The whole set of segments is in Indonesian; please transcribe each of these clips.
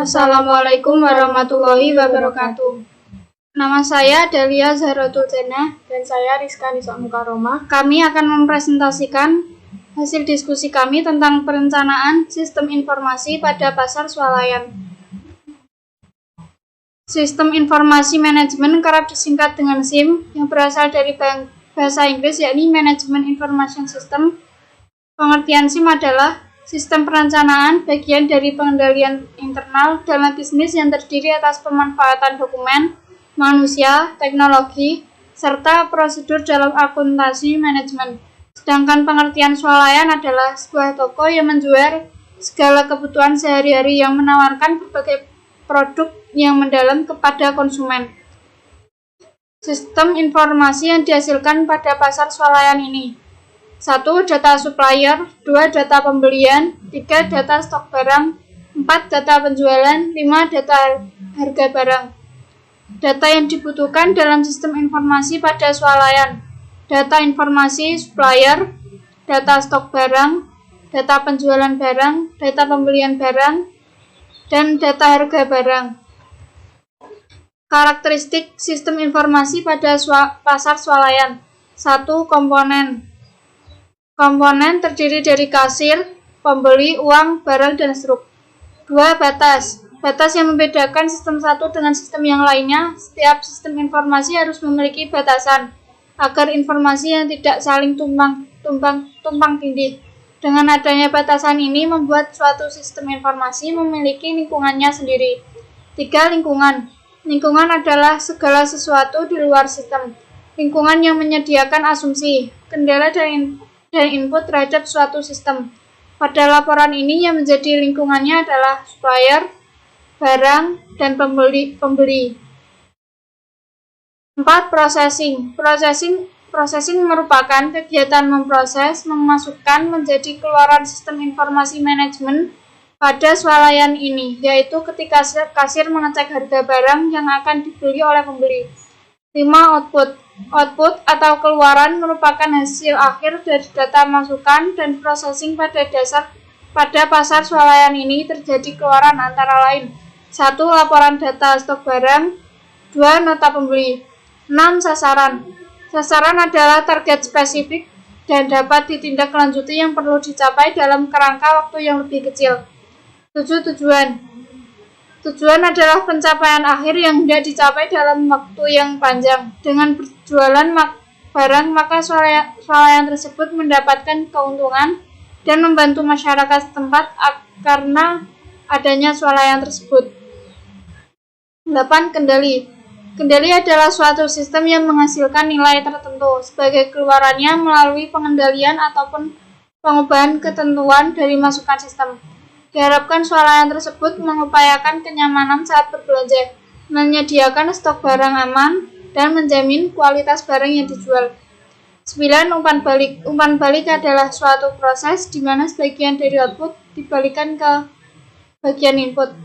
Assalamualaikum warahmatullahi wabarakatuh. Nama saya Dalia Zahratul Jannah dan saya Rizka Nisa Mukaromah. Kami akan mempresentasikan hasil diskusi kami tentang perencanaan sistem informasi pada pasar swalayan. Sistem informasi manajemen kerap disingkat dengan SIM yang berasal dari bahasa Inggris yakni Management Information System. Pengertian SIM adalah sistem perencanaan bagian dari pengendalian internal dalam bisnis yang terdiri atas pemanfaatan dokumen, manusia, teknologi, serta prosedur dalam akuntansi manajemen. Sedangkan pengertian swalayan adalah sebuah toko yang menjual segala kebutuhan sehari-hari yang menawarkan berbagai produk yang mendalam kepada konsumen. Sistem informasi yang dihasilkan pada pasar swalayan ini: 1. Data supplier, 2. Data pembelian, 3. Data stok barang, 4. Data penjualan, 5. Data harga barang. Data yang dibutuhkan dalam sistem informasi pada swalayan: data informasi supplier, data stok barang, data penjualan barang, data pembelian barang, dan data harga barang. Karakteristik sistem informasi pada pasar swalayan: 1. Komponen. Komponen terdiri dari kasir, pembeli, uang, barang, dan struk. 2. Batas. Batas yang membedakan sistem satu dengan sistem yang lainnya. Setiap sistem informasi harus memiliki batasan agar informasi yang tidak saling tumpang tindih. Dengan adanya batasan ini membuat suatu sistem informasi memiliki lingkungannya sendiri. 3. Lingkungan. Lingkungan adalah segala sesuatu di luar sistem. Lingkungan yang menyediakan asumsi, kendala, dan input terhadap suatu sistem. Pada laporan ini yang menjadi lingkungannya adalah supplier, barang, dan pembeli. 4. Processing. Processing merupakan kegiatan memproses, memasukkan, menjadi keluaran sistem informasi manajemen pada swalayan ini, yaitu ketika kasir mengecek harga barang yang akan dibeli oleh pembeli. 5. Output. Output atau keluaran merupakan hasil akhir dari data masukan dan processing pada pasar swalayan ini terjadi keluaran antara lain: 1. Laporan data stok barang, 2. Nota pembeli. 6. Sasaran. Sasaran adalah target spesifik dan dapat ditindaklanjuti yang perlu dicapai dalam kerangka waktu yang lebih kecil. 7. Tujuan. Tujuan adalah pencapaian akhir yang hendak dicapai dalam waktu yang panjang. Dengan berjualan barang, maka swalayan tersebut mendapatkan keuntungan dan membantu masyarakat setempat karena adanya swalayan tersebut. 8. Kendali. Kendali adalah suatu sistem yang menghasilkan nilai tertentu sebagai keluarannya melalui pengendalian ataupun pengubahan ketentuan dari masukan sistem. Diharapkan swalayan tersebut mengupayakan kenyamanan saat berbelanja, menyediakan stok barang aman, dan menjamin kualitas barang yang dijual. 9. Umpan balik. Umpan balik adalah suatu proses di mana sebagian dari output dibalikan ke bagian input.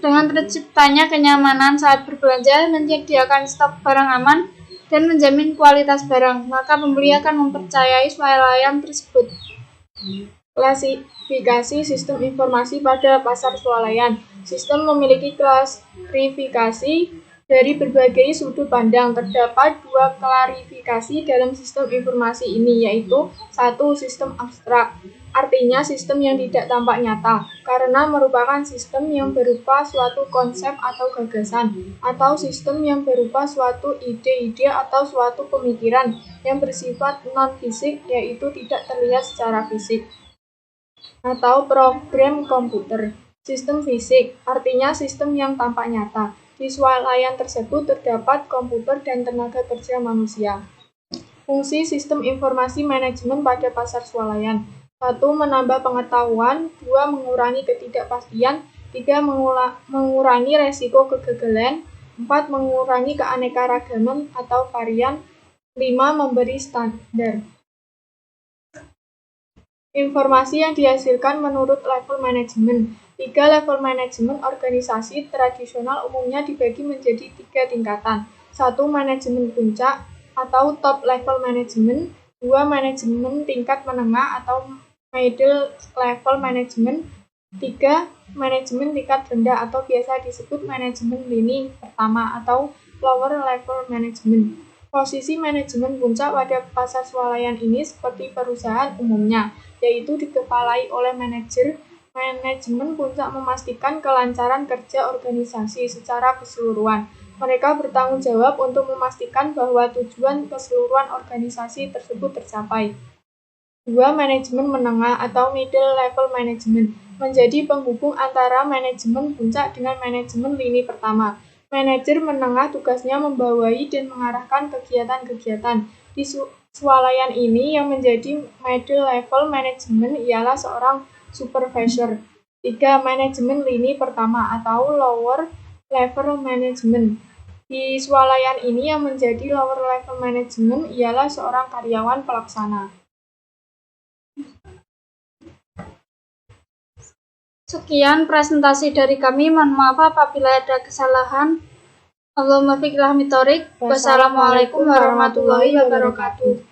Dengan terciptanya kenyamanan saat berbelanja, menyediakan stok barang aman, dan menjamin kualitas barang, maka pembeli akan mempercayai swalayan tersebut. Klasifikasi sistem informasi pada pasar swalayan. Sistem memiliki klasifikasi dari berbagai sudut pandang. Terdapat 2 klasifikasi dalam sistem informasi ini, yaitu 1. Sistem abstrak, artinya sistem yang tidak tampak nyata, karena merupakan sistem yang berupa suatu konsep atau gagasan, atau sistem yang berupa suatu ide-ide atau suatu pemikiran yang bersifat non-fisik, yaitu tidak terlihat secara fisik, atau program komputer. Sistem fisik, artinya sistem yang tampak nyata. Di swalayan tersebut terdapat komputer dan tenaga kerja manusia. Fungsi sistem informasi manajemen pada pasar swalayan: 1. Menambah pengetahuan, 2. Mengurangi ketidakpastian, 3. Mengurangi resiko kegagalan, 4. Mengurangi keanekaragaman atau varian, 5. Memberi standar. Informasi yang dihasilkan menurut level manajemen. 3. Level manajemen organisasi tradisional umumnya dibagi menjadi 3 tingkatan. 1. Manajemen puncak atau top level management, 2. Manajemen tingkat menengah atau middle level management, 3. Manajemen tingkat rendah atau biasa disebut manajemen lini pertama atau lower level management. Posisi manajemen puncak pada pasar swalayan ini seperti perusahaan umumnya, yaitu dikepalai oleh manajer. Manajemen puncak memastikan kelancaran kerja organisasi secara keseluruhan. Mereka bertanggung jawab untuk memastikan bahwa tujuan keseluruhan organisasi tersebut tercapai. 2. Manajemen menengah atau middle level management menjadi penghubung antara manajemen puncak dengan manajemen lini pertama. Manajer menengah tugasnya membawahi dan mengarahkan kegiatan-kegiatan di swalayan ini. Yang menjadi middle level management ialah seorang supervisor. 3. Manajemen lini pertama atau lower level management. Di swalayan ini yang menjadi lower level management ialah seorang karyawan pelaksana. Sekian presentasi dari kami. Mohon maaf apabila ada kesalahan. Allahumma fiqh lahmi thorik. Wassalamualaikum warahmatullahi wabarakatuh.